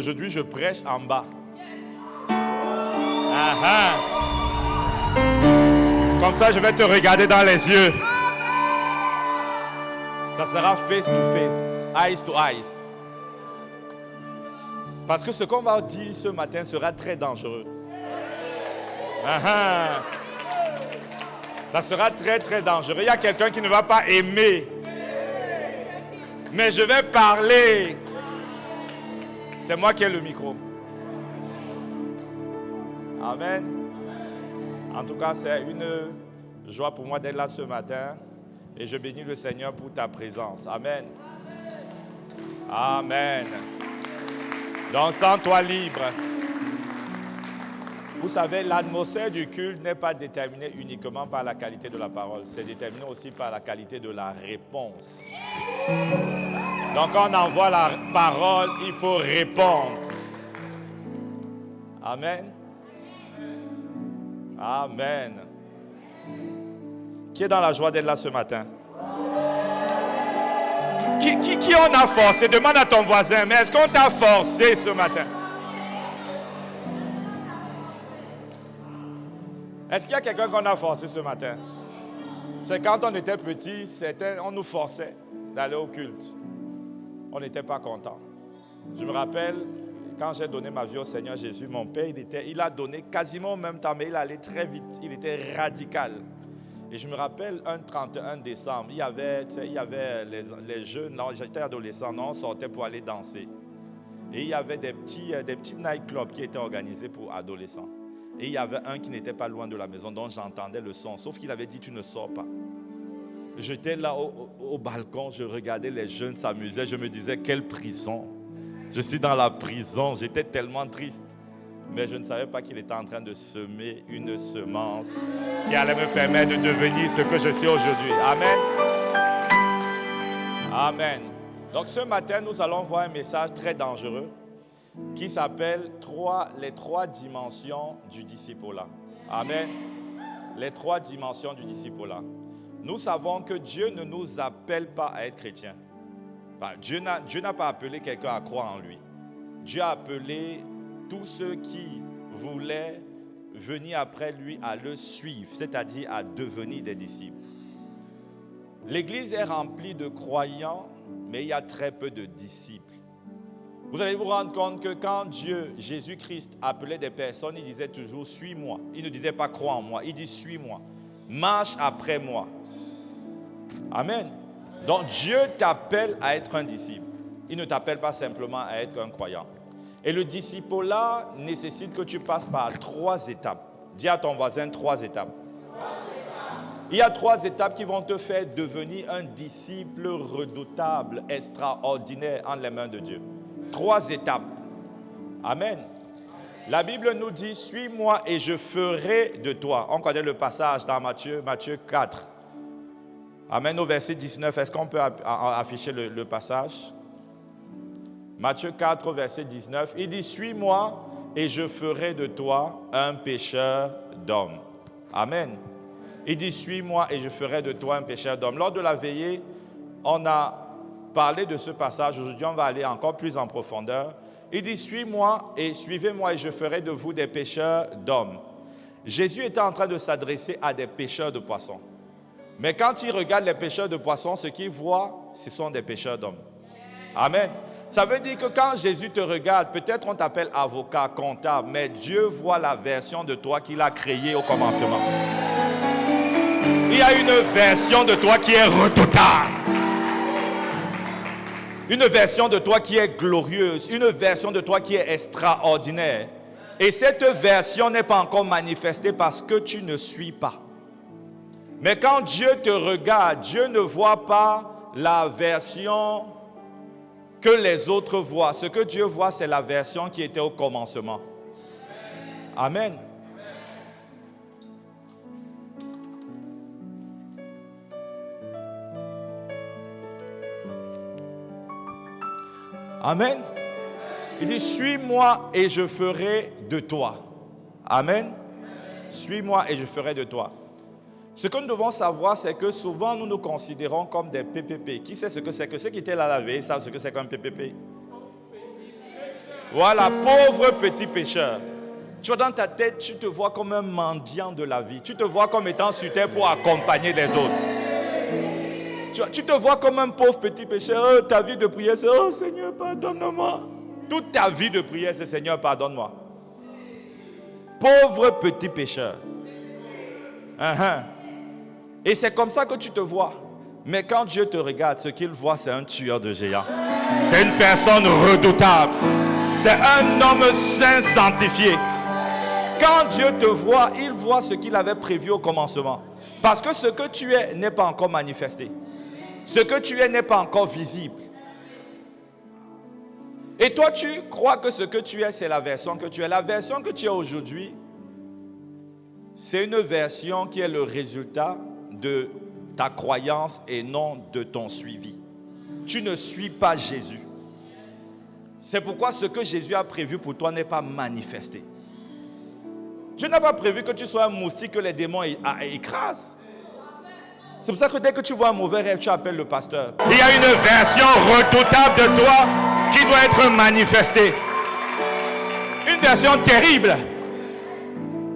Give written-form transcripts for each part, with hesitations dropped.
Aujourd'hui, je prêche en bas. Ah, comme ça, je vais te regarder dans les yeux. Ça sera face to face, eyes to eyes. Parce que ce qu'on va dire ce matin sera très dangereux. Ça sera très très dangereux. Il y a quelqu'un qui ne va pas aimer. Mais je vais parler. C'est moi qui ai le micro. Amen. En tout cas, c'est une joie pour moi d'être là ce matin. Et je bénis le Seigneur pour ta présence. Amen. Amen. Donc, sens-toi libre. Vous savez, l'atmosphère du culte n'est pas déterminée uniquement par la qualité de la parole. C'est déterminé aussi par la qualité de la réponse. Donc, quand on envoie la parole, il faut répondre. Amen. Amen. Qui est dans la joie d'être là ce matin? Qui on a forcé? Demande à ton voisin, mais est-ce qu'on t'a forcé ce matin? Est-ce qu'il y a quelqu'un qu'on a forcé ce matin? C'est quand on était petit, on nous forçait d'aller au culte. On n'était pas content. Je me rappelle, quand j'ai donné ma vie au Seigneur Jésus, mon père, il a donné quasiment au même temps, mais il allait très vite. Il était radical. Et je me rappelle, un 31 décembre, il y avait les jeunes, j'étais adolescent, on sortait pour aller danser. Et il y avait des petits nightclubs qui étaient organisés pour adolescents. Et il y avait un qui n'était pas loin de la maison, dont j'entendais le son, sauf qu'il avait dit, tu ne sors pas. J'étais là au balcon, je regardais les jeunes s'amuser, je me disais, quelle prison. Je suis dans la prison, j'étais tellement triste. Mais je ne savais pas qu'il était en train de semer une semence qui allait me permettre de devenir ce que je suis aujourd'hui. Amen. Amen. Donc ce matin, nous allons voir un message très dangereux qui s'appelle les trois dimensions du discipulat. Amen. Les trois dimensions du discipulat. Nous savons que Dieu ne nous appelle pas à être chrétiens. Dieu n'a pas appelé quelqu'un à croire en lui. Dieu a appelé tous ceux qui voulaient venir après lui à le suivre, c'est-à-dire à devenir des disciples. L'Église est remplie de croyants, mais il y a très peu de disciples. Vous allez vous rendre compte que quand Jésus-Christ, appelait des personnes, il disait toujours « suis-moi ». Il ne disait pas « crois en moi », il dit « suis-moi ». Marche après moi. Amen. Donc Dieu t'appelle à être un disciple. Il ne t'appelle pas simplement à être un croyant. Et le discipulat nécessite que tu passes par 3 étapes. Dis à ton voisin 3 étapes. Il y a 3 étapes qui vont te faire devenir un disciple redoutable, extraordinaire en les mains de Dieu. 3 étapes. Amen. La Bible nous dit, suis-moi et je ferai de toi. On connaît le passage dans Matthieu 4. Amen, au verset 19. Est-ce qu'on peut afficher le passage? Matthieu 4, verset 19. Il dit, suis-moi et je ferai de toi un pécheur d'hommes. Amen. Il dit, suis-moi et je ferai de toi un pécheur d'hommes. Lors de la veillée, on a parlé de ce passage. Aujourd'hui, on va aller encore plus en profondeur. Il dit, suis-moi et suivez-moi et je ferai de vous des pécheurs d'hommes. Jésus était en train de s'adresser à des pêcheurs de poissons. Mais quand il regarde les pêcheurs de poissons, ce qu'il voit, ce sont des pêcheurs d'hommes. Amen. Ça veut dire que quand Jésus te regarde, peut-être on t'appelle avocat, comptable, mais Dieu voit la version de toi qu'il a créée au commencement. Il y a une version de toi qui est redoutable. Une version de toi qui est glorieuse. Une version de toi qui est extraordinaire. Et cette version n'est pas encore manifestée parce que tu ne suis pas. Mais quand Dieu te regarde, Dieu ne voit pas la version que les autres voient. Ce que Dieu voit, c'est la version qui était au commencement. Amen. Amen. Il dit, suis-moi et je ferai de toi. Amen. Suis-moi et je ferai de toi. Ce que nous devons savoir, c'est que souvent nous nous considérons comme des PPP. Qui sait ce que c'est? Que ceux qui étaient là la veille savent ce que c'est qu'un PPP? Voilà, pauvre petit pécheur. Tu vois, dans ta tête, tu te vois comme un mendiant de la vie. Tu te vois comme étant sur terre pour accompagner les autres. Tu te vois comme un pauvre petit pécheur. Oh, ta vie de prière, c'est oh Seigneur, pardonne-moi. Toute ta vie de prière, c'est Seigneur, pardonne-moi. Pauvre petit pécheur. Et c'est comme ça que tu te vois. Mais quand Dieu te regarde, ce qu'il voit, c'est un tueur de géants. C'est une personne redoutable. C'est un homme saint sanctifié. Quand Dieu te voit, il voit ce qu'il avait prévu au commencement. Parce que ce que tu es n'est pas encore manifesté. Ce que tu es n'est pas encore visible. Et toi, tu crois que ce que tu es, c'est la version que tu es. La version que tu es aujourd'hui, c'est une version qui est le résultat de ta croyance et non de ton suivi. Tu ne suis pas Jésus. C'est pourquoi ce que Jésus a prévu pour toi n'est pas manifesté. Dieu n'a pas prévu que tu sois un moustique que les démons écrasent. C'est pour ça que dès que tu vois un mauvais rêve, tu appelles le pasteur. Il y a une version redoutable de toi qui doit être manifestée. Une version terrible.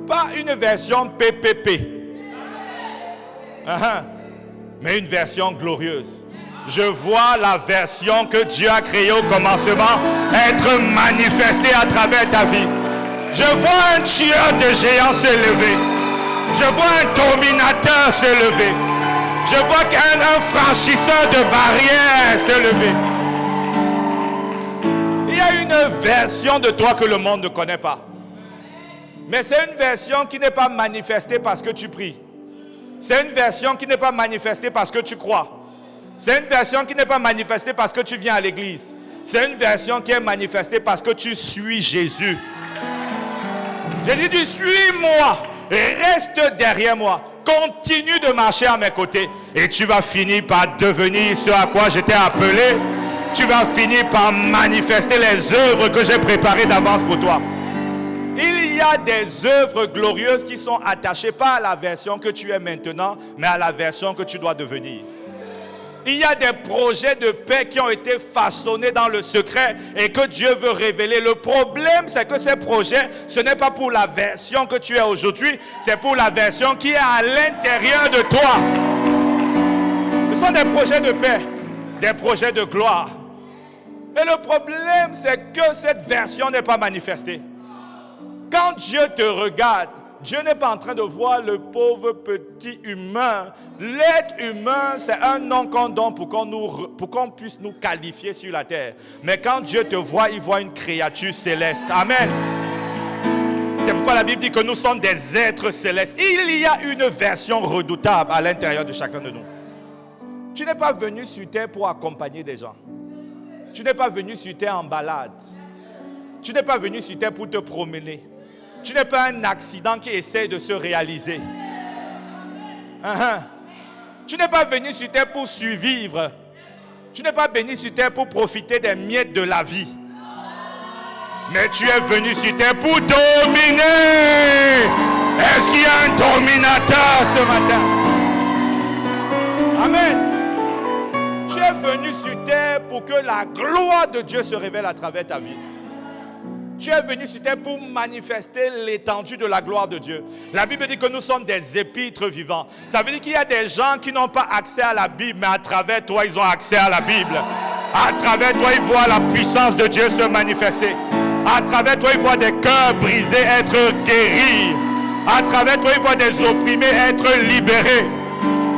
Pas une version PPP. Mais une version glorieuse. Je vois la version que Dieu a créée au commencement être manifestée à travers ta vie. Je vois un tueur de géants se lever. Je vois un dominateur se lever. Je vois un franchisseur de barrières se lever. Il y a une version de toi que le monde ne connaît pas. Mais c'est une version qui n'est pas manifestée parce que tu pries. C'est une version qui n'est pas manifestée parce que tu crois. C'est une version qui n'est pas manifestée parce que tu viens à l'église. C'est une version qui est manifestée parce que tu suis Jésus. J'ai dit, tu suis-moi, reste derrière moi, continue de marcher à mes côtés et tu vas finir par devenir ce à quoi j'étais appelé. Tu vas finir par manifester les œuvres que j'ai préparées d'avance pour toi. Il y a des œuvres glorieuses qui sont attachées pas à la version que tu es maintenant, mais à la version que tu dois devenir. Il y a des projets de paix qui ont été façonnés dans le secret et que Dieu veut révéler. Le problème, c'est que ces projets, ce n'est pas pour la version que tu es aujourd'hui, c'est pour la version qui est à l'intérieur de toi. Ce sont des projets de paix, des projets de gloire. Et le problème, c'est que cette version n'est pas manifestée. Quand Dieu te regarde, Dieu n'est pas en train de voir le pauvre petit humain. L'être humain, c'est un nom qu'on donne pour qu'on puisse nous qualifier sur la terre. Mais quand Dieu te voit, il voit une créature céleste. Amen. C'est pourquoi la Bible dit que nous sommes des êtres célestes. Il y a une version redoutable à l'intérieur de chacun de nous. Tu n'es pas venu sur terre pour accompagner des gens. Tu n'es pas venu sur terre en balade. Tu n'es pas venu sur terre pour te promener. Tu n'es pas un accident qui essaie de se réaliser. Tu n'es pas venu sur terre pour survivre. Tu n'es pas venu sur terre pour profiter des miettes de la vie. Mais tu es venu sur terre pour dominer. Est-ce qu'il y a un dominateur ce matin? Amen. Tu es venu sur terre pour que la gloire de Dieu se révèle à travers ta vie. Tu es venu sur terre pour manifester l'étendue de la gloire de Dieu. La Bible dit que nous sommes des épîtres vivants. Ça veut dire qu'il y a des gens qui n'ont pas accès à la Bible, mais à travers toi, ils ont accès à la Bible. À travers toi, ils voient la puissance de Dieu se manifester. À travers toi, ils voient des cœurs brisés être guéris. À travers toi, ils voient des opprimés être libérés.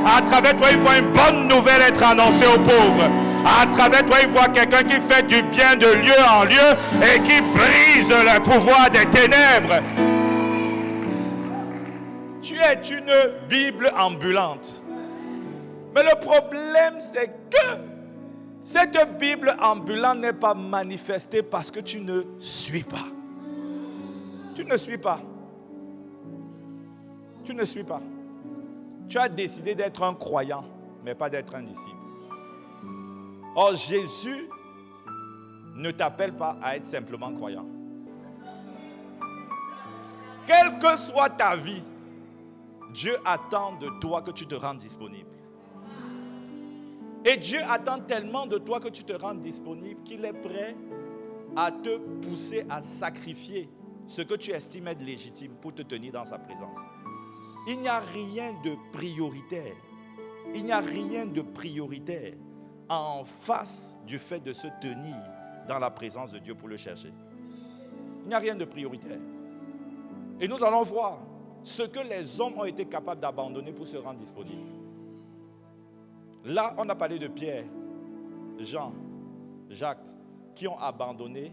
À travers toi, ils voient une bonne nouvelle être annoncée aux pauvres. À travers toi, il voit quelqu'un qui fait du bien de lieu en lieu et qui brise le pouvoir des ténèbres. Tu es une Bible ambulante. Mais le problème, c'est que cette Bible ambulante n'est pas manifestée parce que tu ne suis pas. Tu ne suis pas. Tu ne suis pas. Tu as décidé d'être un croyant, mais pas d'être un disciple. Or, Jésus ne t'appelle pas à être simplement croyant. Quelle que soit ta vie, Dieu attend de toi que tu te rendes disponible. Et Dieu attend tellement de toi que tu te rendes disponible qu'il est prêt à te pousser à sacrifier ce que tu estimes être légitime pour te tenir dans sa présence. Il n'y a rien de prioritaire. Il n'y a rien de prioritaire en face du fait de se tenir dans la présence de Dieu pour le chercher. Il n'y a rien de prioritaire. Et nous allons voir ce que les hommes ont été capables d'abandonner pour se rendre disponibles. Là, on a parlé de Pierre, Jean, Jacques, qui ont abandonné,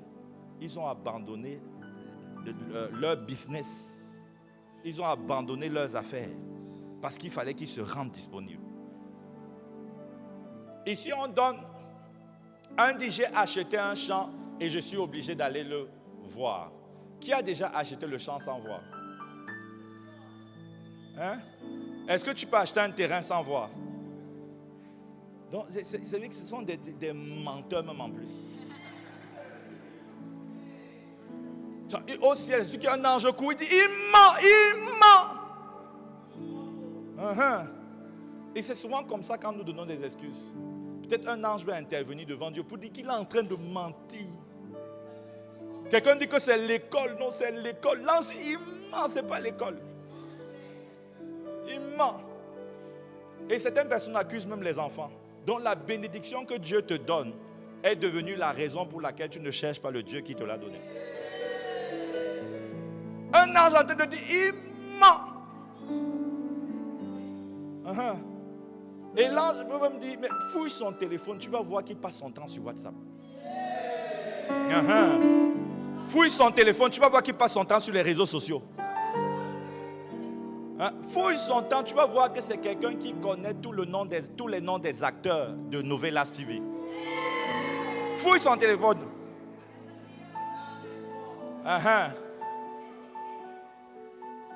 ils ont abandonné leur business. Ils ont abandonné leurs affaires parce qu'il fallait qu'ils se rendent disponibles. Ici, on donne, un dit j'ai acheté un champ et je suis obligé d'aller le voir. Qui a déjà acheté le champ sans voir? Hein? Est-ce que tu peux acheter un terrain sans voir? Donc, c'est vrai que ce sont des menteurs même en plus. Au ciel, celui qui a un ange au cou, il dit, il ment. Et c'est souvent comme ça quand nous donnons des excuses. Peut-être un ange va intervenir devant Dieu pour dire qu'il est en train de mentir. Quelqu'un dit que c'est l'école. Non, c'est l'école. L'ange, il ment, ce n'est pas l'école. Il ment. Et certaines personnes accusent même les enfants. Donc la bénédiction que Dieu te donne est devenue la raison pour laquelle tu ne cherches pas le Dieu qui te l'a donné. Un ange en train de dire, il ment. Et l'ange peut me dire, mais fouille son téléphone, tu vas voir qu'il passe son temps sur WhatsApp. Fouille son téléphone, tu vas voir qu'il passe son temps sur les réseaux sociaux. Fouille son temps, tu vas voir que c'est quelqu'un qui connaît tous les noms des acteurs de Novelas TV. Fouille son téléphone.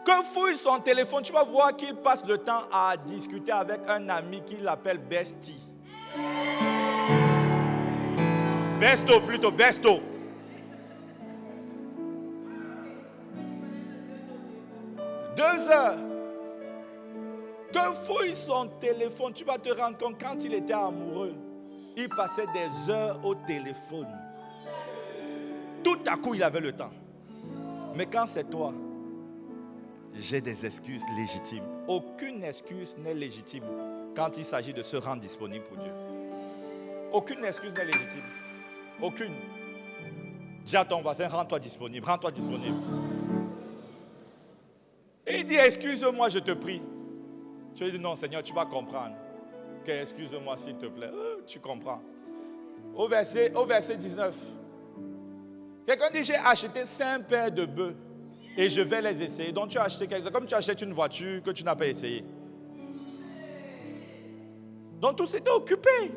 Que fouille son téléphone, tu vas voir qu'il passe le temps à discuter avec un ami qu'il appelle Bestie. Besto plutôt, Besto. Deux heures. Que fouille son téléphone, tu vas te rendre compte quand il était amoureux, il passait des heures au téléphone. Tout à coup, il avait le temps. Mais quand c'est toi, j'ai des excuses légitimes. Aucune excuse n'est légitime quand il s'agit de se rendre disponible pour Dieu. Aucune excuse n'est légitime. Aucune. Dis à ton voisin, rends-toi disponible, rends-toi disponible. Et il dit, excuse-moi, je te prie. Tu lui dis, non Seigneur, tu vas comprendre. Ok, excuse-moi s'il te plaît. Tu comprends. Au verset 19. Quelqu'un dit, j'ai acheté 5 paires de bœufs et je vais les essayer. Donc tu as acheté quelque chose, comme tu achètes une voiture que tu n'as pas essayé. Donc tout s'était occupé.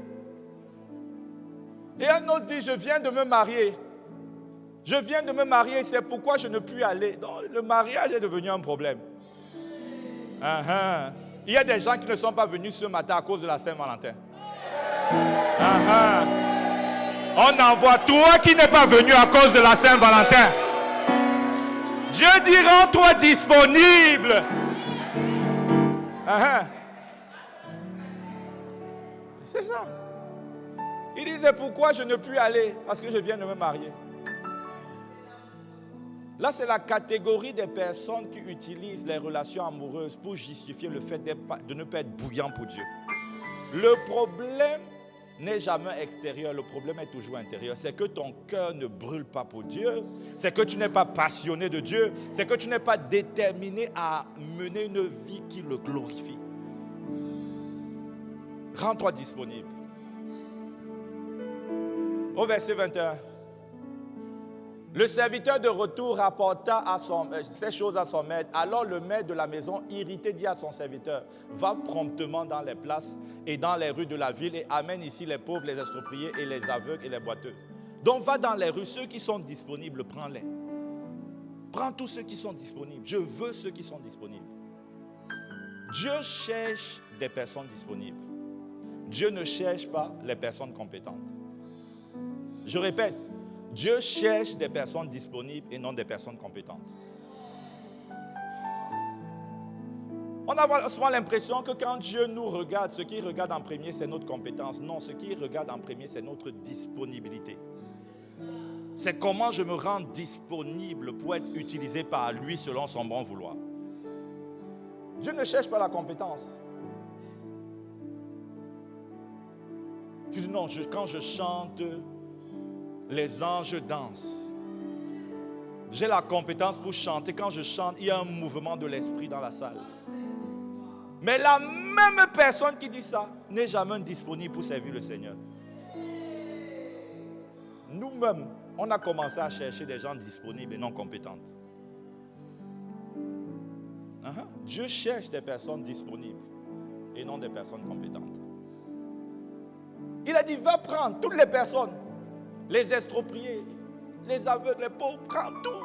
Et un autre dit, je viens de me marier. Je viens de me marier, c'est pourquoi je ne puis aller. Donc le mariage est devenu un problème. Il y a des gens qui ne sont pas venus ce matin à cause de la Saint-Valentin. On envoie toi qui n'es pas venu à cause de la Saint-Valentin. Dieu dit, rends-toi disponible. C'est ça. Il disait, pourquoi je ne puis aller? Parce que je viens de me marier. Là, c'est la catégorie des personnes qui utilisent les relations amoureuses pour justifier le fait de ne pas être bouillant pour Dieu. Le problème n'est jamais extérieur, le problème est toujours intérieur. C'est que ton cœur ne brûle pas pour Dieu, c'est que tu n'es pas passionné de Dieu, c'est que tu n'es pas déterminé à mener une vie qui le glorifie. Rends-toi disponible. Au verset 21. Le serviteur de retour rapporta ces choses à son maître. Alors le maître de la maison, irrité, dit à son serviteur, va promptement dans les places et dans les rues de la ville et amène ici les pauvres, les expropriés et les aveugles et les boiteux. Donc va dans les rues, ceux qui sont disponibles, prends-les. Prends tous ceux qui sont disponibles. Je veux ceux qui sont disponibles. Dieu cherche des personnes disponibles. Dieu ne cherche pas les personnes compétentes. Je répète, Dieu cherche des personnes disponibles et non des personnes compétentes. On a souvent l'impression que quand Dieu nous regarde, ce qu'il regarde en premier, c'est notre compétence. Non, ce qu'il regarde en premier, c'est notre disponibilité. C'est comment je me rends disponible pour être utilisé par lui selon son bon vouloir. Dieu ne cherche pas la compétence. Tu dis non, quand je chante, les anges dansent. J'ai la compétence pour chanter. Quand je chante, il y a un mouvement de l'esprit dans la salle. Mais la même personne qui dit ça n'est jamais disponible pour servir le Seigneur. Nous-mêmes, on a commencé à chercher des gens disponibles et non compétentes. Dieu cherche des personnes disponibles et non des personnes compétentes. Il a dit, va prendre toutes les personnes, les expropriés, les aveugles, les pauvres, prends tout.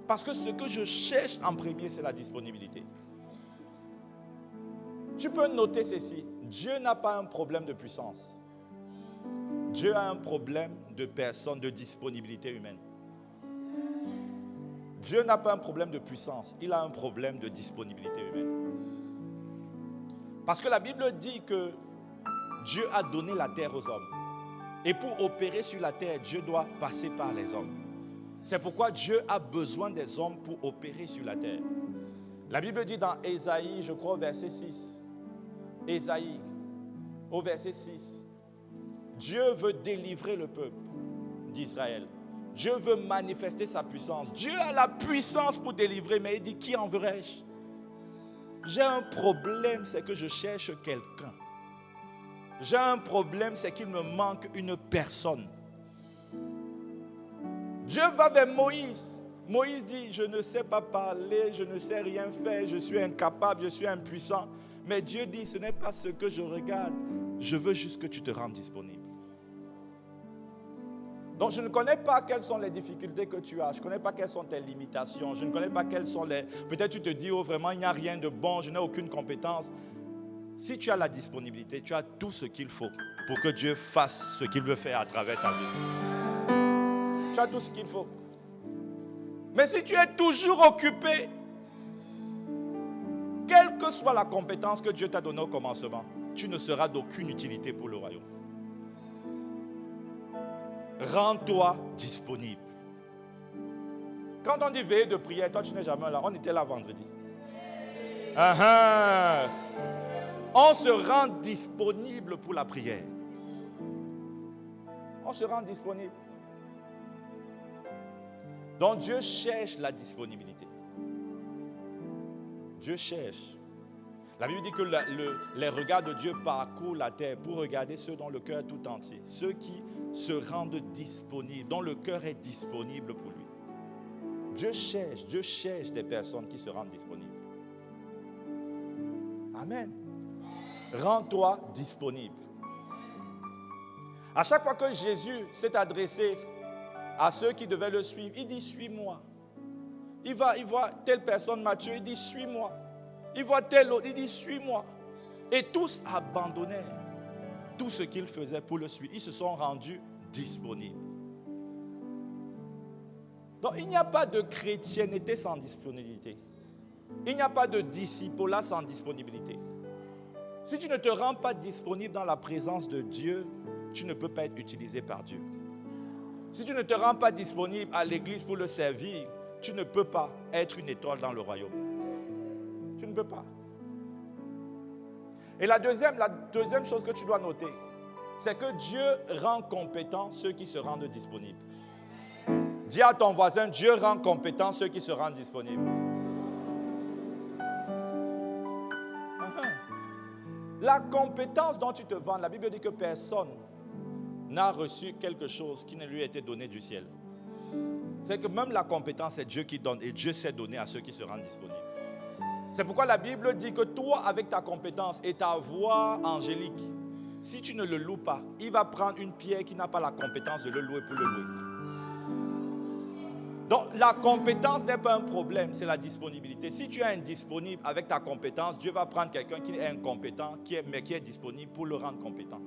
Parce que ce que je cherche en premier, c'est la disponibilité. Tu peux noter ceci, Dieu n'a pas un problème de puissance. Dieu a un problème de personne, de disponibilité humaine. Dieu n'a pas un problème de puissance, il a un problème de disponibilité humaine. Parce que la Bible dit que Dieu a donné la terre aux hommes. Et pour opérer sur la terre, Dieu doit passer par les hommes. C'est pourquoi Dieu a besoin des hommes pour opérer sur la terre. La Bible dit dans Ésaïe, je crois au verset 6. Ésaïe, au verset 6. Dieu veut délivrer le peuple d'Israël. Dieu veut manifester sa puissance. Dieu a la puissance pour délivrer, mais il dit, qui enverrai-je? J'ai un problème, c'est que je cherche quelqu'un. J'ai un problème, c'est qu'il me manque une personne. Dieu va vers Moïse. Moïse dit, je ne sais pas parler, je ne sais rien faire, je suis incapable, je suis impuissant. Mais Dieu dit, ce n'est pas ce que je regarde. Je veux juste que tu te rendes disponible. Donc je ne connais pas quelles sont les difficultés que tu as. Je ne connais pas quelles sont tes limitations. Je ne connais pas quelles sont les... Peut-être tu te dis, oh vraiment, il n'y a rien de bon, je n'ai aucune compétence. Si tu as la disponibilité, tu as tout ce qu'il faut pour que Dieu fasse ce qu'il veut faire à travers ta vie. Tu as tout ce qu'il faut. Mais si tu es toujours occupé, quelle que soit la compétence que Dieu t'a donnée au commencement, tu ne seras d'aucune utilité pour le royaume. Rends-toi disponible. Quand on dit veillée de prière, toi tu n'es jamais là. On était là vendredi. On se rend disponible pour la prière. On se rend disponible. Donc Dieu cherche la disponibilité. Dieu cherche. La Bible dit que les regards de Dieu parcourent la terre pour regarder ceux dont le cœur est tout entier. Ceux qui se rendent disponibles, dont le cœur est disponible pour lui. Dieu cherche des personnes qui se rendent disponibles. Amen. Rends-toi disponible. À chaque fois que Jésus s'est adressé à ceux qui devaient le suivre, il dit, suis-moi. Il voit telle personne, Matthieu, il dit, suis-moi. Il voit tel autre, il dit, suis-moi. Et tous abandonnèrent tout ce qu'ils faisaient pour le suivre. Ils se sont rendus disponibles. Donc, il n'y a pas de chrétienté sans disponibilité. Il n'y a pas de disciple sans disponibilité. Si tu ne te rends pas disponible dans la présence de Dieu, tu ne peux pas être utilisé par Dieu. Si tu ne te rends pas disponible à l'église pour le servir, tu ne peux pas être une étoile dans le royaume. Tu ne peux pas. Et la deuxième chose que tu dois noter, c'est que Dieu rend compétents ceux qui se rendent disponibles. Dis à ton voisin, Dieu rend compétents ceux qui se rendent disponibles. La compétence dont tu te vends, la Bible dit que personne n'a reçu quelque chose qui ne lui a été donné du ciel. C'est que même la compétence, c'est Dieu qui donne et Dieu sait donner à ceux qui se rendent disponibles. C'est pourquoi la Bible dit que toi, avec ta compétence et ta voix angélique, si tu ne le loues pas, il va prendre une pierre qui n'a pas la compétence de le louer pour le louer. Donc la compétence n'est pas un problème, c'est la disponibilité. Si tu es indisponible avec ta compétence, Dieu va prendre quelqu'un qui est incompétent, mais qui est disponible pour le rendre compétent.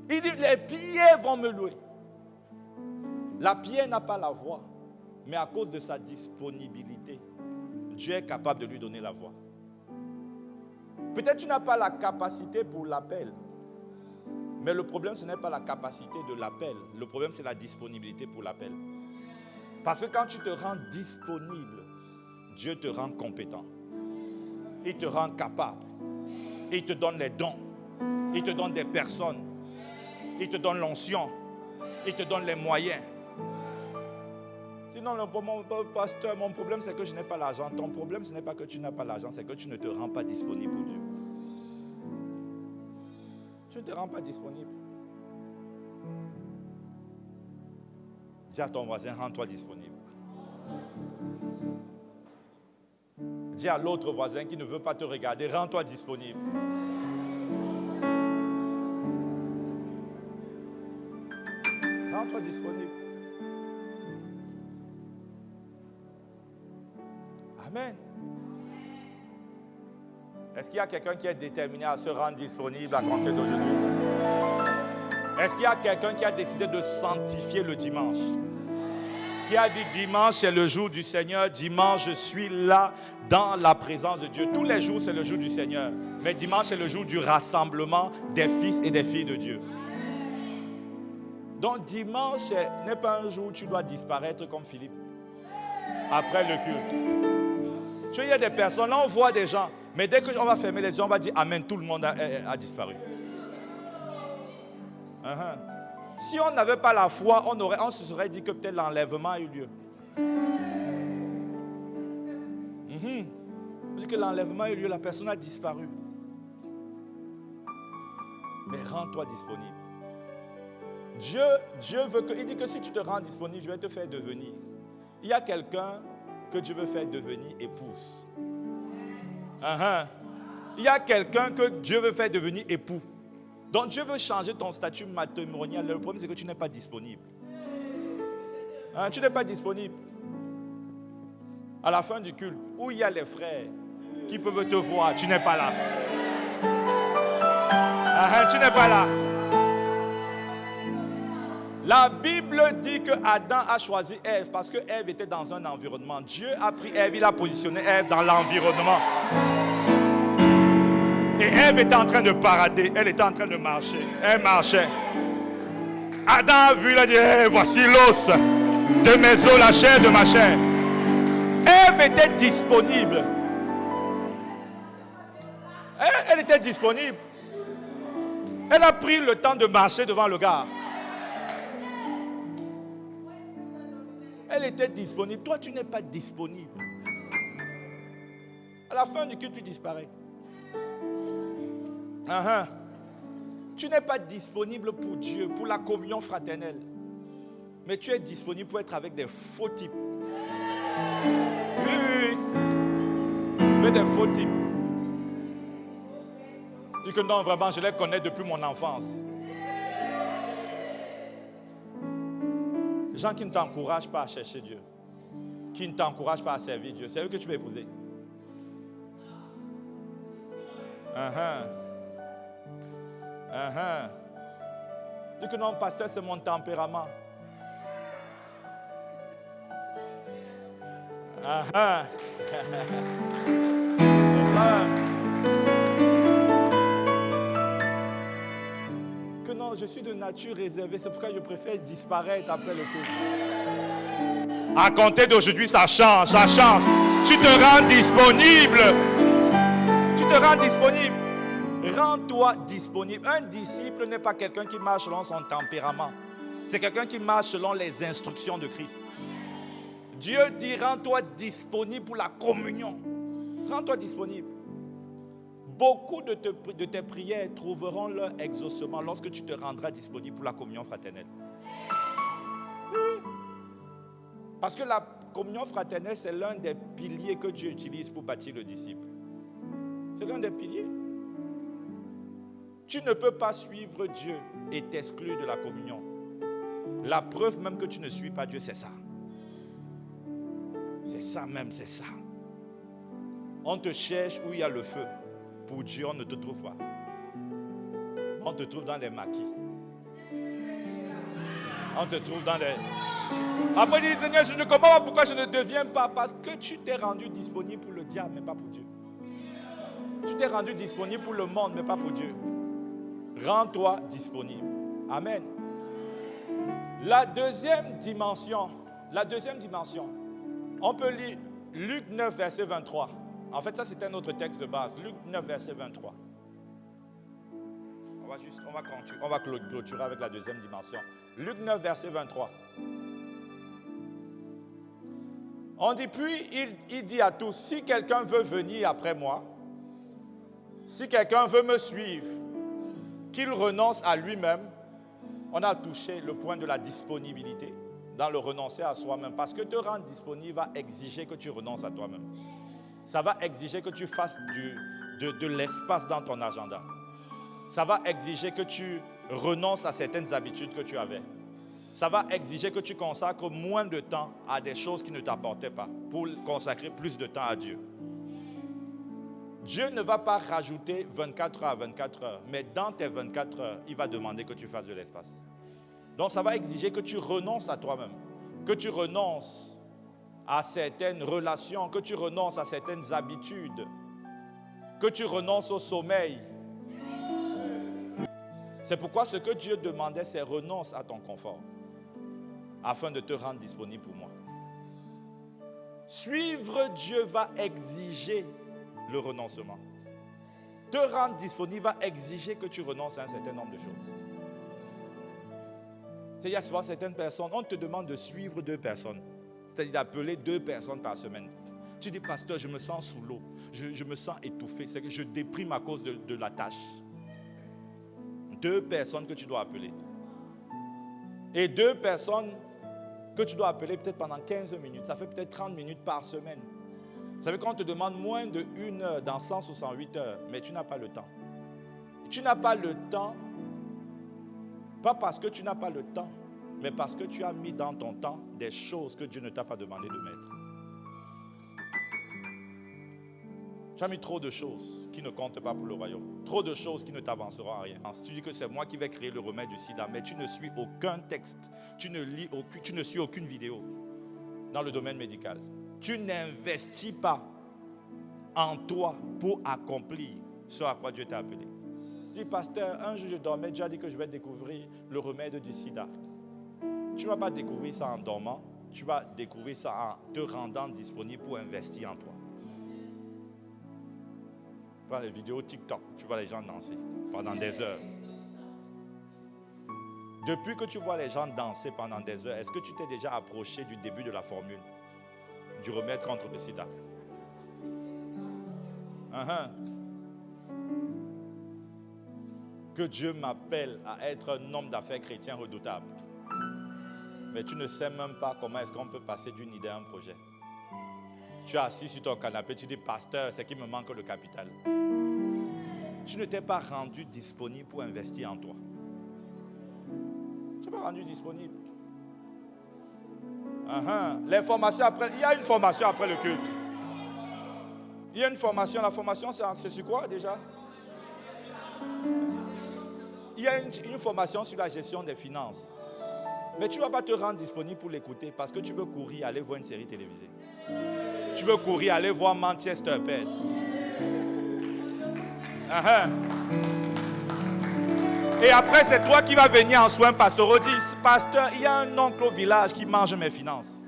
Il dit, les pierres vont me louer. La pierre n'a pas la voix, mais à cause de sa disponibilité, Dieu est capable de lui donner la voix. Peut-être tu n'as pas la capacité pour l'appel, Mais le problème, ce n'est pas la capacité de l'appel. Le problème, c'est la disponibilité pour l'appel. Parce que quand tu te rends disponible, Dieu te rend compétent. Il te rend capable. Il te donne les dons. Il te donne des personnes. Il te donne l'onction. Il te donne les moyens. Sinon, mon pasteur, mon problème, c'est que je n'ai pas l'argent. Ton problème, ce n'est pas que tu n'as pas l'argent, c'est que tu ne te rends pas disponible pour Dieu. Tu ne te rends pas disponible. Dis à ton voisin, rends-toi disponible. Dis à l'autre voisin qui ne veut pas te regarder, rends-toi disponible. Rends-toi disponible. Amen. Est-ce qu'il y a quelqu'un qui est déterminé à se rendre disponible à compter d'aujourd'hui? Est-ce qu'il y a quelqu'un qui a décidé de sanctifier le dimanche? Qui a dit dimanche c'est le jour du Seigneur, dimanche je suis là dans la présence de Dieu. Tous les jours c'est le jour du Seigneur, mais dimanche c'est le jour du rassemblement des fils et des filles de Dieu. Donc dimanche n'est pas un jour où tu dois disparaître comme Philippe après le culte. Tu vois, il y a des personnes, là on voit des gens, mais dès qu'on va fermer les yeux, on va dire Amen, tout le monde a disparu. Si on n'avait pas la foi, on se serait dit que peut-être l'enlèvement a eu lieu. On dit que l'enlèvement a eu lieu, la personne a disparu. Mais rends-toi disponible. Dieu veut que, il dit que si tu te rends disponible, je vais te faire devenir. Il y a quelqu'un que Dieu veut faire devenir épouse. Il y a quelqu'un que Dieu veut faire devenir époux. Donc Dieu veut changer ton statut matrimonial. Le problème c'est que tu n'es pas disponible. Tu n'es pas disponible. À la fin du culte, où il y a les frères qui peuvent te voir, tu n'es pas là. Tu n'es pas là. La Bible dit que Adam a choisi Ève parce que Ève était dans un environnement. Dieu a pris Ève, il a positionné Ève dans l'environnement. Et Ève était en train de parader, elle était en train de marcher. Elle marchait. Adam a vu, il a dit, hey, voici l'os de mes os, la chair de ma chair. Ève était disponible. Elle était disponible. Elle a pris le temps de marcher devant le gars. Elle était disponible. Toi, tu n'es pas disponible. À la fin du culte, tu disparais. Tu n'es pas disponible pour Dieu, pour la communion fraternelle. Mais tu es disponible pour être avec des faux types. Oui. Avec des faux types. Je dis que non, vraiment, je les connais depuis mon enfance. Gens qui ne t'encouragent pas à chercher Dieu, qui ne t'encouragent pas à servir Dieu, c'est eux que tu vas épouser. Dis que non, pasteur, c'est mon tempérament. Que non, je suis de nature réservée, c'est pourquoi je préfère disparaître après le culte. À compter d'aujourd'hui, ça change, ça change. Tu te rends disponible. Tu te rends disponible. Rends-toi disponible. Un disciple n'est pas quelqu'un qui marche selon son tempérament. C'est quelqu'un qui marche selon les instructions de Christ. Dieu dit, rends-toi disponible pour la communion. Rends-toi disponible. Beaucoup de tes prières trouveront leur exaucement lorsque tu te rendras disponible pour la communion fraternelle. Oui. Parce que la communion fraternelle, c'est l'un des piliers que Dieu utilise pour bâtir le disciple. C'est l'un des piliers. Tu ne peux pas suivre Dieu et t'exclure de la communion. La preuve même que tu ne suis pas Dieu, c'est ça. C'est ça même, c'est ça. On te cherche où il y a le feu. Pour Dieu, on ne te trouve pas. On te trouve dans les maquis. On te trouve dans les... Après, dis, Seigneur, je ne comprends pas pourquoi je ne deviens pas. Parce que tu t'es rendu disponible pour le diable, mais pas pour Dieu. Tu t'es rendu disponible pour le monde, mais pas pour Dieu. Rends-toi disponible. Amen. La deuxième dimension, on peut lire Luc 9, verset 23. En fait, ça, c'est un autre texte de base. Luc 9, verset 23. On va clôturer avec la deuxième dimension. Luc 9, verset 23. On dit, puis il dit à tous, si quelqu'un veut venir après moi, si quelqu'un veut me suivre, qu'il renonce à lui-même. On a touché le point de la disponibilité dans le renoncer à soi-même. Parce que te rendre disponible va exiger que tu renonces à toi-même. Ça va exiger que tu fasses de l'espace dans ton agenda. Ça va exiger que tu renonces à certaines habitudes que tu avais. Ça va exiger que tu consacres moins de temps à des choses qui ne t'apportaient pas pour consacrer plus de temps à Dieu. Dieu ne va pas rajouter 24 heures à 24 heures, mais dans tes 24 heures, il va demander que tu fasses de l'espace. Donc ça va exiger que tu renonces à toi-même, que tu renonces à certaines relations, que tu renonces à certaines habitudes, que tu renonces au sommeil. C'est pourquoi ce que Dieu demandait, c'est renonce à ton confort, afin de te rendre disponible pour moi. Suivre Dieu va exiger le renoncement. Te rendre disponible va exiger que tu renonces à un certain nombre de choses. Il y a souvent certaines personnes, on te demande de suivre 2 personnes, c'est-à-dire d'appeler 2 personnes par semaine. Tu dis, pasteur, je me sens sous l'eau, je me sens étouffé, c'est que je déprime à cause de la tâche. 2 personnes que tu dois appeler. Et 2 personnes que tu dois appeler peut-être pendant 15 minutes, ça fait peut-être 30 minutes par semaine. Vous savez qu'on te demande moins de 1 heure dans 168 heures, mais tu n'as pas le temps. Tu n'as pas le temps, pas parce que tu n'as pas le temps, mais parce que tu as mis dans ton temps des choses que Dieu ne t'a pas demandé de mettre. Tu as mis trop de choses qui ne comptent pas pour le royaume. Trop de choses qui ne t'avanceront à rien. Tu dis que c'est moi qui vais créer le remède du sida, mais tu ne suis aucun texte, tu ne suis aucune vidéo dans le domaine médical. Tu n'investis pas en toi pour accomplir ce à quoi Dieu t'a appelé. Dis, pasteur, un jour je dormais, Dieu a dit que je vais découvrir le remède du sida. Tu ne vas pas découvrir ça en dormant, tu vas découvrir ça en te rendant disponible pour investir en toi. Prends les vidéos TikTok, tu vois les gens danser pendant des heures. Depuis que tu vois les gens danser pendant des heures, est-ce que tu t'es déjà approché du début de la formule? Du remède contre le sida. Que Dieu m'appelle à être un homme d'affaires chrétien redoutable. Mais tu ne sais même pas comment est-ce qu'on peut passer d'une idée à un projet. Tu es assis sur ton canapé, tu dis, pasteur, c'est qu'il me manque le capital. Tu ne t'es pas rendu disponible pour investir en toi. Tu n'es pas rendu disponible. L'information après, il y a une formation après le culte. Il y a une formation. La formation, c'est sur quoi déjà? Il y a une formation sur la gestion des finances. Mais tu ne vas pas te rendre disponible pour l'écouter parce que tu veux courir aller voir une série télévisée. Tu veux courir aller voir Manchester perdre. Et après, c'est toi qui vas venir en soins pastoraux. Dis, pasteur, il y a un oncle au village qui mange mes finances.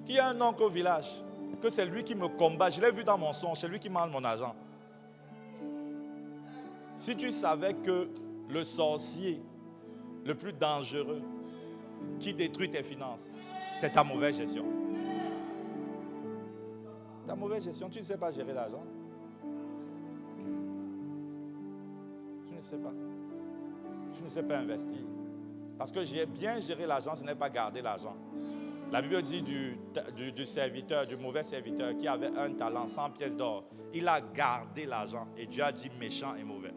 Il y a un oncle au village, que c'est lui qui me combat. Je l'ai vu dans mon songe, c'est lui qui mange mon argent. Si tu savais que le sorcier le plus dangereux qui détruit tes finances, c'est ta mauvaise gestion. Ta mauvaise gestion, tu ne sais pas gérer l'argent. Tu ne sais pas. Tu ne sais pas investir. Parce que j'ai bien géré l'argent, ce n'est pas garder l'argent. La Bible dit du serviteur, du mauvais serviteur qui avait un talent, 100 pièces d'or. Il a gardé l'argent et Dieu a dit méchant et mauvais.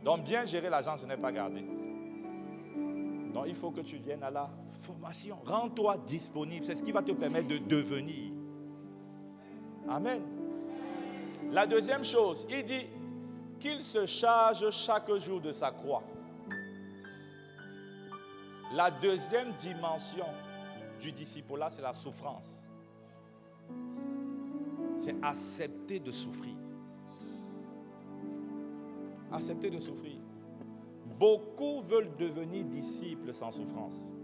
Donc bien gérer l'argent, ce n'est pas garder. Donc il faut que tu viennes à la formation. Rends-toi disponible. C'est ce qui va te permettre de devenir. Amen. La deuxième chose, il dit qu'il se charge chaque jour de sa croix. La deuxième dimension du disciple-là, c'est la souffrance. c'est accepter de souffrir. Accepter de souffrir. Beaucoup veulent devenir disciples sans souffrance.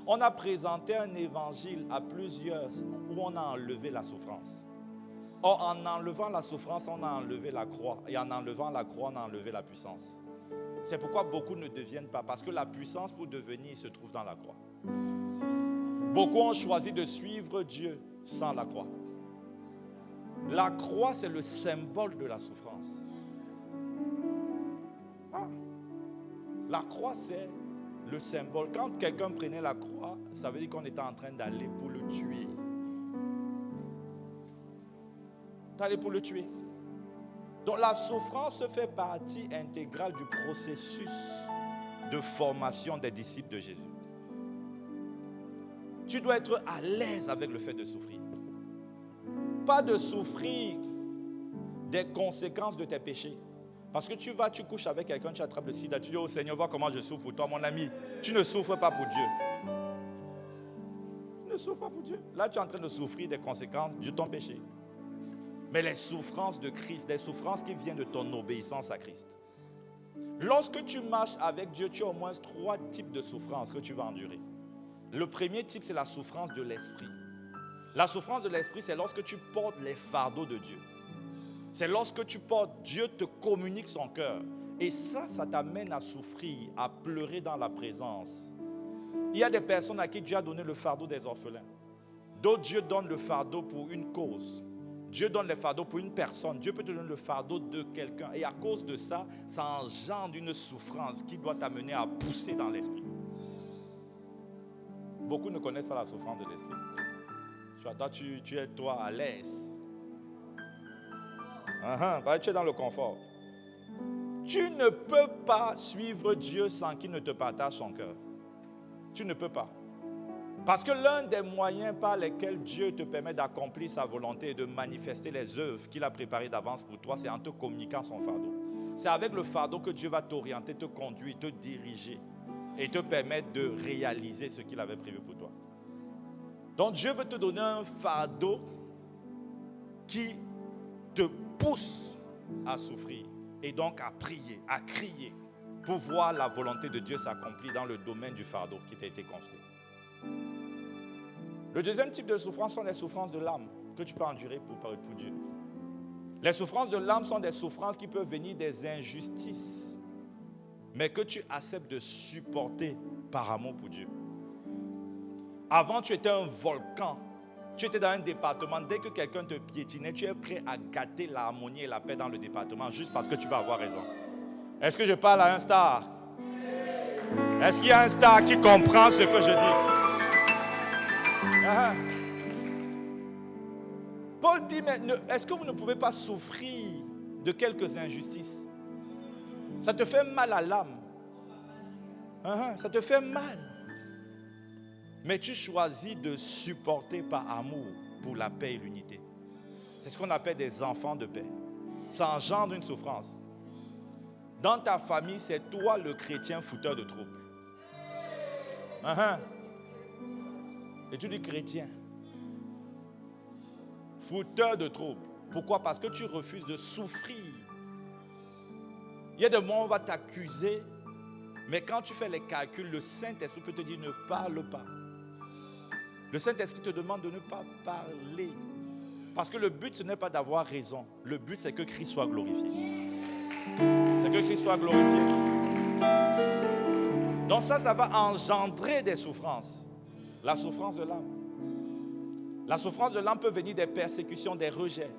On a présenté un évangile à plusieurs où on a enlevé la souffrance. Or, en enlevant la souffrance, on a enlevé la croix. Et en enlevant la croix, on a enlevé la puissance. C'est pourquoi beaucoup ne deviennent pas. Parce que la puissance pour devenir se trouve dans la croix. Beaucoup ont choisi de suivre Dieu sans la croix. La croix, c'est le symbole de la souffrance. Ah. La croix, c'est le symbole. Quand quelqu'un prenait la croix, ça veut dire qu'on était en train d'aller pour le tuer. D'aller pour le tuer. Donc la souffrance fait partie intégrale du processus de formation des disciples de Jésus. Tu dois être à l'aise avec le fait de souffrir. Pas de souffrir des conséquences de tes péchés. Parce que tu couches avec quelqu'un, tu attrapes le sida, tu dis, oh Seigneur, vois comment je souffre pour toi, mon ami. Tu ne souffres pas pour Dieu. Tu ne souffres pas pour Dieu. Là, tu es en train de souffrir des conséquences de ton péché. Mais les souffrances de Christ, les souffrances qui viennent de ton obéissance à Christ. Lorsque tu marches avec Dieu, tu as au moins 3 types de souffrances que tu vas endurer. Le premier type, c'est la souffrance de l'esprit. La souffrance de l'esprit, c'est lorsque tu portes les fardeaux de Dieu. C'est lorsque tu portes, Dieu te communique son cœur. Et ça t'amène à souffrir, à pleurer dans la présence. Il y a des personnes à qui Dieu a donné le fardeau des orphelins. D'autres, Dieu donne le fardeau pour une cause. Dieu donne le fardeau pour une personne. Dieu peut te donner le fardeau de quelqu'un. Et à cause de ça, ça engendre une souffrance qui doit t'amener à pousser dans l'esprit. Beaucoup ne connaissent pas la souffrance de l'esprit. Toi, tu es toi à l'aise. Tu es dans le confort. Tu ne peux pas suivre Dieu sans qu'il ne te partage son cœur. Tu ne peux pas. Parce que l'un des moyens par lesquels Dieu te permet d'accomplir sa volonté et de manifester les œuvres qu'il a préparées d'avance pour toi, c'est en te communiquant son fardeau. C'est avec le fardeau que Dieu va t'orienter, te conduire, te diriger et te permettre de réaliser ce qu'il avait prévu pour toi. Donc Dieu veut te donner un fardeau qui te pousse à souffrir et donc à prier, à crier pour voir la volonté de Dieu s'accomplir dans le domaine du fardeau qui t'a été confié. Le deuxième type de souffrance sont les souffrances de l'âme que tu peux endurer pour Dieu. Les souffrances de l'âme sont des souffrances qui peuvent venir des injustices, mais que tu acceptes de supporter par amour pour Dieu. Avant, tu étais un volcan. Tu étais dans un département. Dès que quelqu'un te piétinait, tu es prêt à gâter l'harmonie et la paix dans le département juste parce que tu vas avoir raison. Est-ce que je parle à un star? Est-ce qu'il y a un star qui comprend ce que je dis? Paul dit, mais est-ce que vous ne pouvez pas souffrir de quelques injustices? Ça te fait mal à l'âme. Ça te fait mal. Mais tu choisis de supporter par amour pour la paix et l'unité. C'est ce qu'on appelle des enfants de paix. Ça engendre une souffrance. Dans ta famille, c'est toi le chrétien fouteur de troubles. Et tu dis chrétien. Fouteur de troubles. Pourquoi? Parce que tu refuses de souffrir. Il y a des moments où on va t'accuser, mais quand tu fais les calculs, le Saint-Esprit peut te dire ne parle pas. Le Saint-Esprit te demande de ne pas parler. Parce que le but, ce n'est pas d'avoir raison. Le but, c'est que Christ soit glorifié. C'est que Christ soit glorifié. Donc ça va engendrer des souffrances. La souffrance de l'âme. La souffrance de l'âme peut venir des persécutions, des rejets.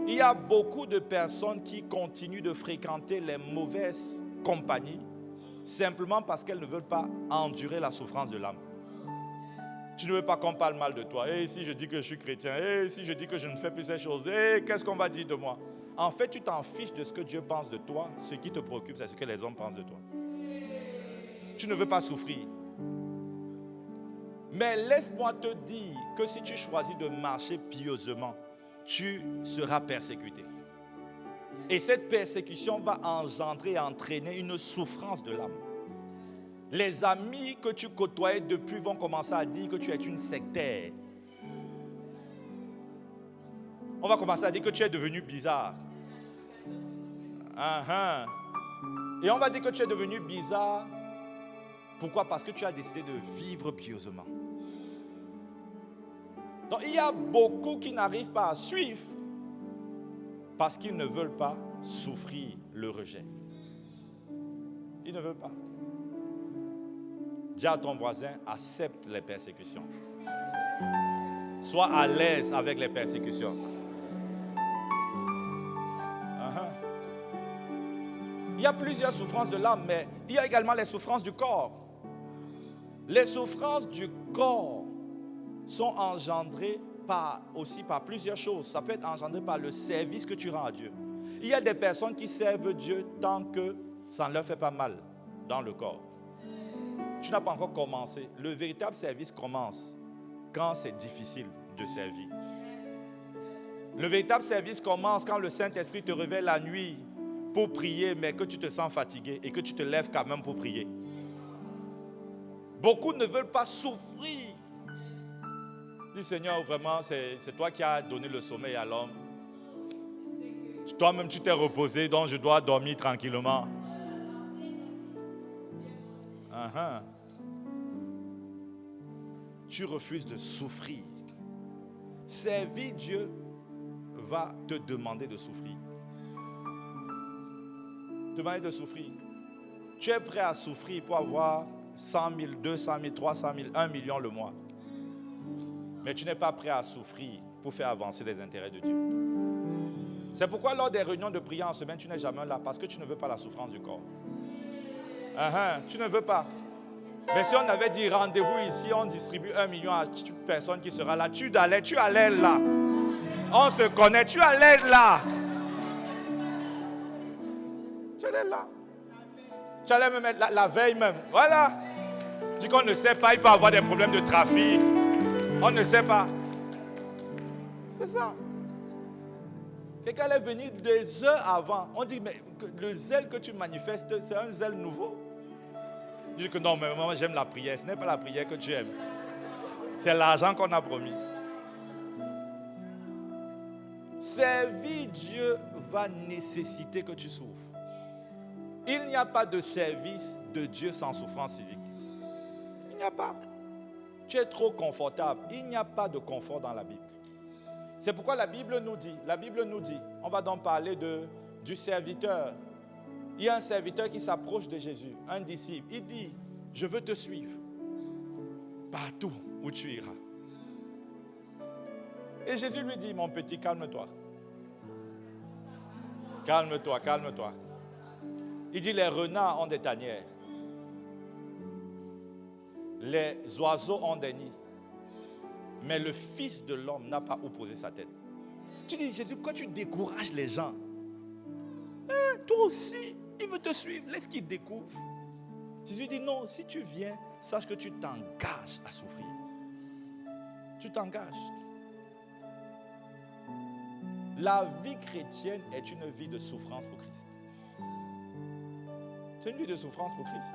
Il y a beaucoup de personnes qui continuent de fréquenter les mauvaises compagnies simplement parce qu'elles ne veulent pas endurer la souffrance de l'âme. Tu ne veux pas qu'on parle mal de toi. Et si je dis que je suis chrétien, et si je dis que je ne fais plus ces choses, et qu'est-ce qu'on va dire de moi? En fait, tu t'en fiches de ce que Dieu pense de toi. Ce qui te préoccupe, c'est ce que les hommes pensent de toi. Tu ne veux pas souffrir. Mais laisse-moi te dire que si tu choisis de marcher pieusement, tu seras persécuté. Et cette persécution va engendrer et entraîner une souffrance de l'âme. Les amis que tu côtoyais depuis vont commencer à dire que tu es une sectaire. On va commencer à dire que tu es devenu bizarre. Et on va dire que tu es devenu bizarre. Pourquoi? Parce que tu as décidé de vivre pieusement. Donc il y a beaucoup qui n'arrivent pas à suivre parce qu'ils ne veulent pas souffrir le rejet. Ils ne veulent pas. Dis à ton voisin, accepte les persécutions. Sois à l'aise avec les persécutions. Il y a plusieurs souffrances de l'âme, mais il y a également les souffrances du corps. Les souffrances du corps sont engendrées aussi par plusieurs choses. Ça peut être engendré par le service que tu rends à Dieu. Il y a des personnes qui servent Dieu tant que ça ne leur fait pas mal dans le corps. Tu n'as pas encore commencé. Le véritable service commence quand c'est difficile de servir. Le véritable service commence quand le Saint-Esprit te réveille la nuit pour prier, mais que tu te sens fatigué et que tu te lèves quand même pour prier. Beaucoup ne veulent pas souffrir. Dis Seigneur, vraiment, c'est toi qui as donné le sommeil à l'homme. Toi-même, tu t'es reposé, donc je dois dormir tranquillement. Tu refuses de souffrir. Servir Dieu va te demander de souffrir. Demander de souffrir. Tu es prêt à souffrir pour avoir 100 000, 200 000, 300 000, 1 million le mois. Mais tu n'es pas prêt à souffrir pour faire avancer les intérêts de Dieu. C'est pourquoi lors des réunions de prière en semaine, tu n'es jamais là parce que tu ne veux pas la souffrance du corps. Tu ne veux pas. Mais si on avait dit rendez-vous ici, on distribue 1 million à toute personne qui sera là, tu allais là. On se connaît, tu allais là. Tu allais là. Tu allais me mettre la veille même. Voilà. Dis qu'on ne sait pas, il peut avoir des problèmes de trafic. On ne sait pas. C'est ça. Quelqu'un allait venir des heures avant. On dit, mais le zèle que tu manifestes, c'est un zèle nouveau. Je dis que non, mais moi j'aime la prière. Ce n'est pas la prière que tu aimes. C'est l'argent qu'on a promis. Servir Dieu va nécessiter que tu souffres. Il n'y a pas de service de Dieu sans souffrance physique. Il n'y a pas. Tu es trop confortable. Il n'y a pas de confort dans la Bible. C'est pourquoi la Bible nous dit, on va donc parler du serviteur. Il y a un serviteur qui s'approche de Jésus, un disciple. Il dit, je veux te suivre partout où tu iras. Et Jésus lui dit, mon petit, calme-toi. Calme-toi, calme-toi. Il dit, les renards ont des tanières. Les oiseaux ont des nids. Mais le Fils de l'homme n'a pas où poser sa tête. Tu dis, Jésus, pourquoi tu décourages les gens? Toi aussi, il veut te suivre. Laisse qu'il découvre. Jésus dit, non, si tu viens, sache que tu t'engages à souffrir. Tu t'engages. La vie chrétienne est une vie de souffrance pour Christ. C'est une vie de souffrance pour Christ.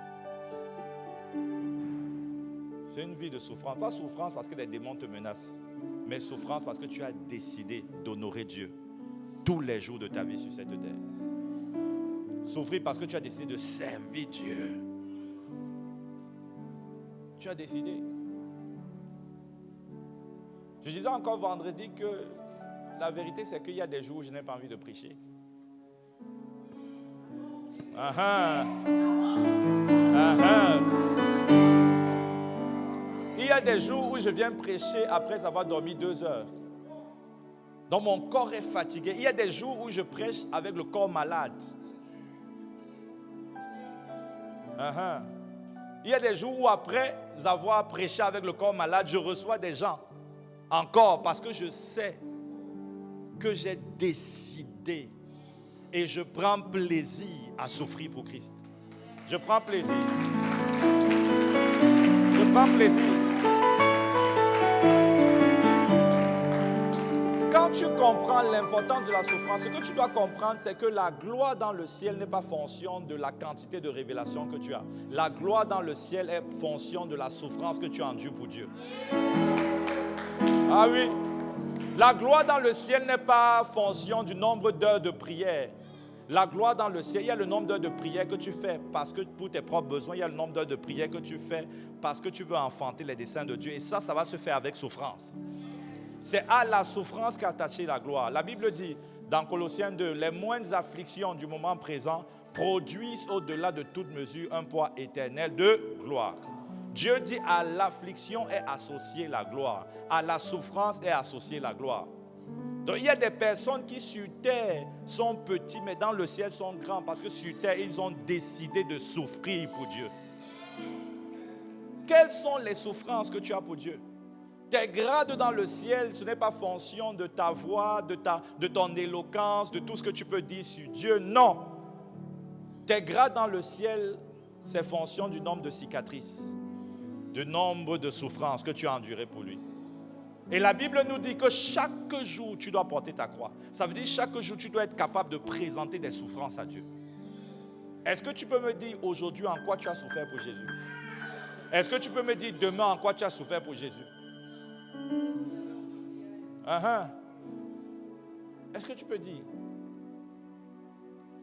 C'est une vie de souffrance. Pas souffrance parce que les démons te menacent, mais souffrance parce que tu as décidé d'honorer Dieu tous les jours de ta vie sur cette terre. Souffrir parce que tu as décidé de servir Dieu. Tu as décidé. Je disais encore vendredi que la vérité c'est qu'il y a des jours où je n'ai pas envie de prêcher. Il y a des jours où je viens prêcher après avoir dormi 2 heures. Donc mon corps est fatigué. Il y a des jours où je prêche avec le corps malade. Il y a des jours où après avoir prêché avec le corps malade, je reçois des gens encore parce que je sais que j'ai décidé et je prends plaisir à souffrir pour Christ. Je prends plaisir. Je prends plaisir. Quand tu comprends l'importance de la souffrance, ce que tu dois comprendre, c'est que la gloire dans le ciel n'est pas fonction de la quantité de révélation que tu as. La gloire dans le ciel est fonction de la souffrance que tu endures pour Dieu. Ah oui. La gloire dans le ciel n'est pas fonction du nombre d'heures de prière. La gloire dans le ciel, il y a le nombre d'heures de prière que tu fais parce que pour tes propres besoins, il y a le nombre d'heures de prière que tu fais parce que tu veux enfanter les desseins de Dieu. Et ça va se faire avec souffrance. C'est à la souffrance qu'attacher la gloire. La Bible dit dans Colossiens 2, les moindres afflictions du moment présent produisent au-delà de toute mesure un poids éternel de gloire. Dieu dit à l'affliction est associée la gloire. À la souffrance est associée la gloire. Donc il y a des personnes qui sur terre sont petits mais dans le ciel sont grands parce que sur terre ils ont décidé de souffrir pour Dieu. Quelles sont les souffrances que tu as pour Dieu? Tes grades dans le ciel, ce n'est pas fonction de ta voix, de ton éloquence, de tout ce que tu peux dire sur Dieu. Non. Tes grades dans le ciel, c'est fonction du nombre de cicatrices, du nombre de souffrances que tu as endurées pour lui. Et la Bible nous dit que chaque jour, tu dois porter ta croix. Ça veut dire chaque jour, tu dois être capable de présenter des souffrances à Dieu. Est-ce que tu peux me dire aujourd'hui en quoi tu as souffert pour Jésus? Est-ce que tu peux me dire demain en quoi tu as souffert pour Jésus? Est-ce que tu peux dire?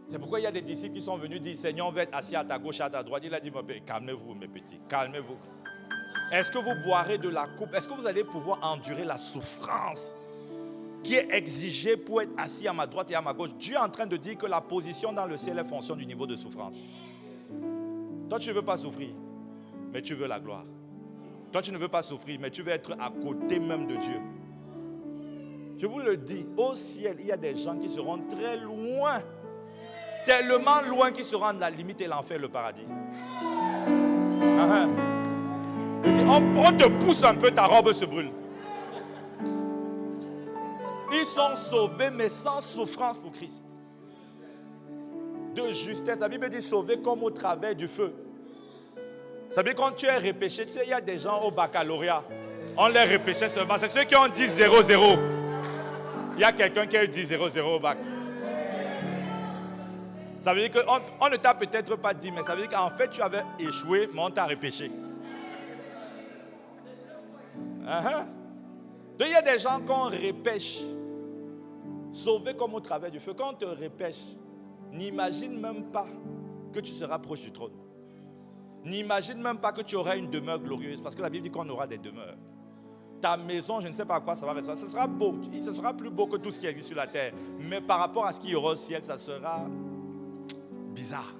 C'est pourquoi il y a des disciples qui sont venus dire Seigneur, on va être assis à ta gauche, à ta droite. Il a dit calmez-vous mes petits, calmez-vous. Est-ce que vous boirez de la coupe? Est-ce que vous allez pouvoir endurer la souffrance qui est exigée pour être assis à ma droite et à ma gauche? Dieu est en train de dire que la position dans le ciel est fonction du niveau de souffrance. Toi, tu ne veux pas souffrir, mais tu veux la gloire. Toi, tu ne veux pas souffrir, mais tu veux être à côté même de Dieu. Je vous le dis, au ciel, il y a des gens qui seront très loin, tellement loin qu'ils seront à la limite et l'enfer, le paradis. On te pousse un peu, ta robe se brûle. Ils sont sauvés, mais sans souffrance pour Christ. De justesse, la Bible dit sauvés comme au travers du feu. Ça veut dire quand tu es repêché, tu sais, il y a des gens au baccalauréat, on les repêchait seulement. C'est ceux qui ont dit 0-0. Il y a quelqu'un qui a eu 10-0-0 au bac. Ça veut dire qu'on ne t'a peut-être pas dit, mais ça veut dire qu'en fait tu avais échoué, mais on t'a repêché. Donc il y a des gens qu'on repêche, sauvés comme au travers du feu. Quand on te repêche, n'imagine même pas que tu seras proche du trône. N'imagine même pas que tu auras une demeure glorieuse, parce que la Bible dit qu'on aura des demeures. Ta maison, je ne sais pas à quoi ça va rester. Ce sera beau, ce sera plus beau que tout ce qui existe sur la terre. Mais par rapport à ce qu'il y aura au ciel, ça sera bizarre.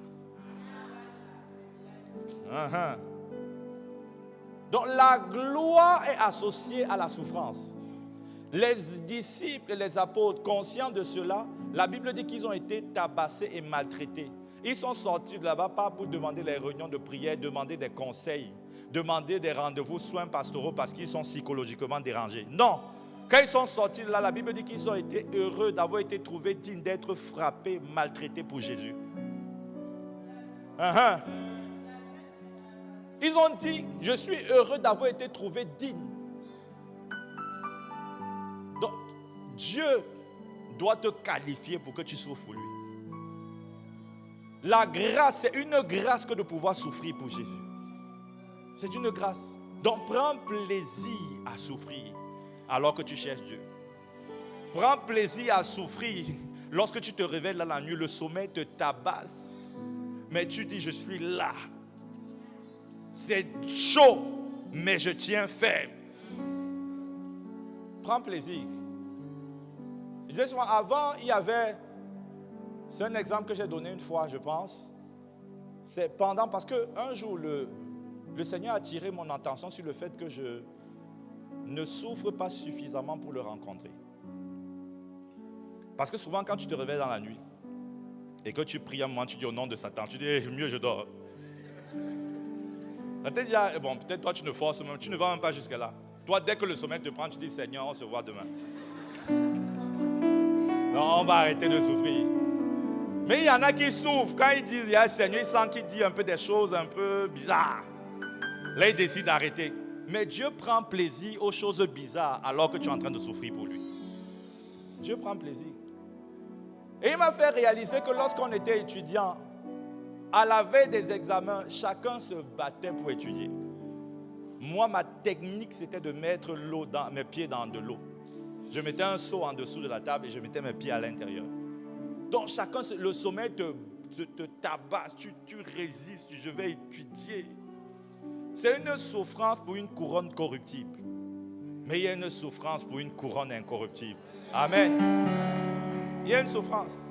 Donc la gloire est associée à la souffrance. Les disciples et les apôtres, conscients de cela, la Bible dit qu'ils ont été tabassés et maltraités. Ils sont sortis de là-bas pas pour demander les réunions de prière, demander des conseils, demander des rendez-vous soins pastoraux parce qu'ils sont psychologiquement dérangés. Non. Quand ils sont sortis de là, la Bible dit qu'ils ont été heureux d'avoir été trouvés dignes d'être frappés, maltraités pour Jésus. Ils ont dit, je suis heureux d'avoir été trouvé digne. Donc, Dieu doit te qualifier pour que tu souffres pour lui. La grâce, c'est une grâce que de pouvoir souffrir pour Jésus. C'est une grâce. Donc, prends plaisir à souffrir alors que tu cherches Dieu. Prends plaisir à souffrir lorsque tu te réveilles là la nuit, le sommeil te tabasse. Mais tu dis, je suis là. C'est chaud, mais je tiens ferme. Prends plaisir. Je disais souvent, avant, il y avait... C'est un exemple que j'ai donné une fois, je pense. C'est pendant, parce qu'un jour, le Seigneur a attiré mon attention sur le fait que je ne souffre pas suffisamment pour le rencontrer. Parce que souvent, quand tu te réveilles dans la nuit et que tu pries un moment, tu dis au nom de Satan, tu dis, mieux je dors. Peut-être, bon, peut-être toi, tu ne forces même, tu ne vas même pas jusque-là. Toi, dès que le sommeil te prend, tu dis, Seigneur, on se voit demain. Non, on va arrêter de souffrir. Mais il y en a qui souffrent. Quand ils disent, il y a le Seigneur, ils sentent qu'il dit un peu des choses un peu bizarres. Là, ils décident d'arrêter. Mais Dieu prend plaisir aux choses bizarres alors que tu es en train de souffrir pour lui. Dieu prend plaisir. Et il m'a fait réaliser que lorsqu'on était étudiant, à la veille des examens, chacun se battait pour étudier. Moi, ma technique, c'était de mettre mes pieds dans de l'eau. Je mettais un seau en dessous de la table et je mettais mes pieds à l'intérieur. Donc chacun, le sommeil te tabasse, tu résistes, je vais étudier. C'est une souffrance pour une couronne corruptible. Mais il y a une souffrance pour une couronne incorruptible. Amen. Il y a une souffrance.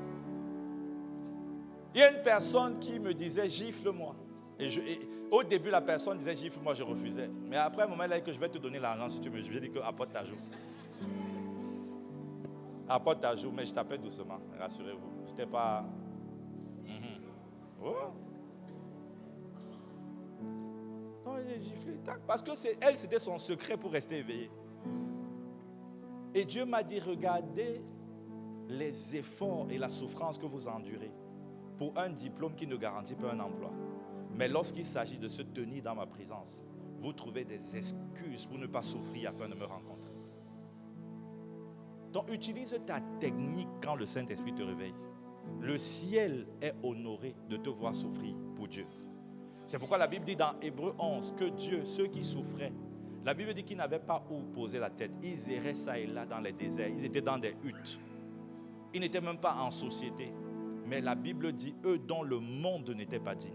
Il y a une personne qui me disait gifle-moi. Et au début, la personne disait gifle-moi, je refusais. Mais après un moment, elle a dit que je vais te donner l'argent si tu me. Je lui ai dit que apporte ta joue. Apporte ta joue, mais je tapais doucement, rassurez-vous. Je n'étais pas. Oh. Non, j'ai giflé. Parce que elle, c'était son secret pour rester éveillée. Et Dieu m'a dit, regardez les efforts et la souffrance que vous endurez pour un diplôme qui ne garantit pas un emploi. Mais lorsqu'il s'agit de se tenir dans ma présence, vous trouvez des excuses pour ne pas souffrir afin de me rencontrer. Donc utilise ta technique quand le Saint-Esprit te réveille. Le ciel est honoré de te voir souffrir pour Dieu. C'est pourquoi la Bible dit dans Hébreux 11 que Dieu, ceux qui souffraient, la Bible dit qu'ils n'avaient pas où poser la tête. Ils erraient ça et là dans les déserts. Ils étaient dans des huttes. Ils n'étaient même pas en société. Mais la Bible dit, eux dont le monde n'était pas digne.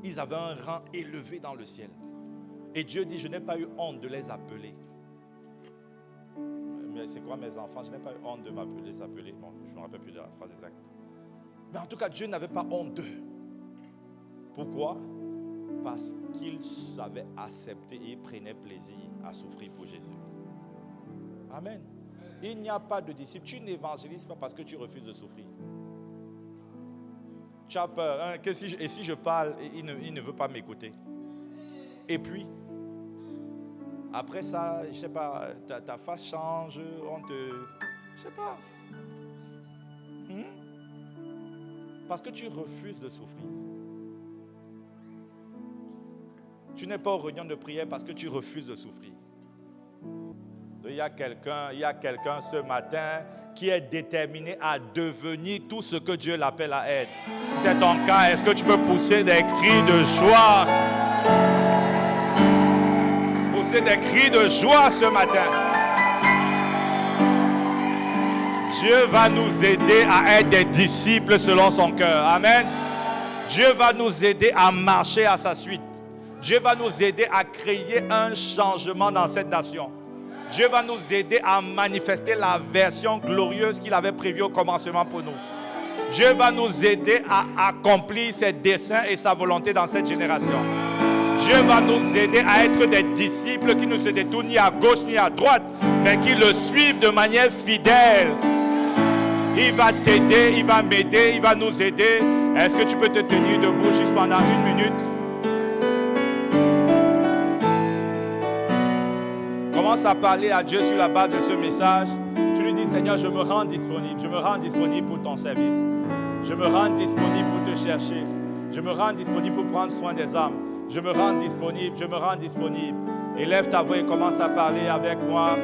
Ils avaient un rang élevé dans le ciel. Et Dieu dit, je n'ai pas eu honte de les appeler. Mais c'est quoi mes enfants? Je n'ai pas eu honte de les appeler. Bon, je ne me rappelle plus de la phrase exacte. Mais en tout cas, Dieu n'avait pas honte d'eux. Pourquoi? Parce qu'ils savaient accepter et prenaient plaisir à souffrir pour Jésus. Amen. Il n'y a pas de disciple. Tu n'évangélises pas parce que tu refuses de souffrir. Tu as peur. Hein, que si je parle, il ne veut pas m'écouter. Et puis, après ça, je ne sais pas, ta face change, je ne sais pas. Parce que tu refuses de souffrir. Tu n'es pas au réunion de prière parce que tu refuses de souffrir. Il y a quelqu'un ce matin qui est déterminé à devenir tout ce que Dieu l'appelle à être. Si c'est ton cas, est-ce que tu peux pousser des cris de joie? Pousser des cris de joie ce matin. Dieu va nous aider à être des disciples selon son cœur. Amen. Dieu va nous aider à marcher à sa suite. Dieu va nous aider à créer un changement dans cette nation. Dieu va nous aider à manifester la version glorieuse qu'il avait prévue au commencement pour nous. Dieu va nous aider à accomplir ses desseins et sa volonté dans cette génération. Dieu va nous aider à être des disciples qui ne se détournent ni à gauche ni à droite, mais qui le suivent de manière fidèle. Il va t'aider, il va m'aider, il va nous aider. Est-ce que tu peux te tenir debout juste pendant 1 minute? Commence à parler à Dieu sur la base de ce message. Tu lui dis, Seigneur, je me rends disponible. Je me rends disponible pour ton service. Je me rends disponible pour te chercher. Je me rends disponible pour prendre soin des âmes. Je me rends disponible, je me rends disponible. Élève ta voix et commence à parler avec moi.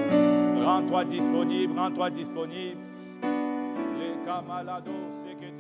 Rends-toi disponible, rends-toi disponible. Les camalados, c'est que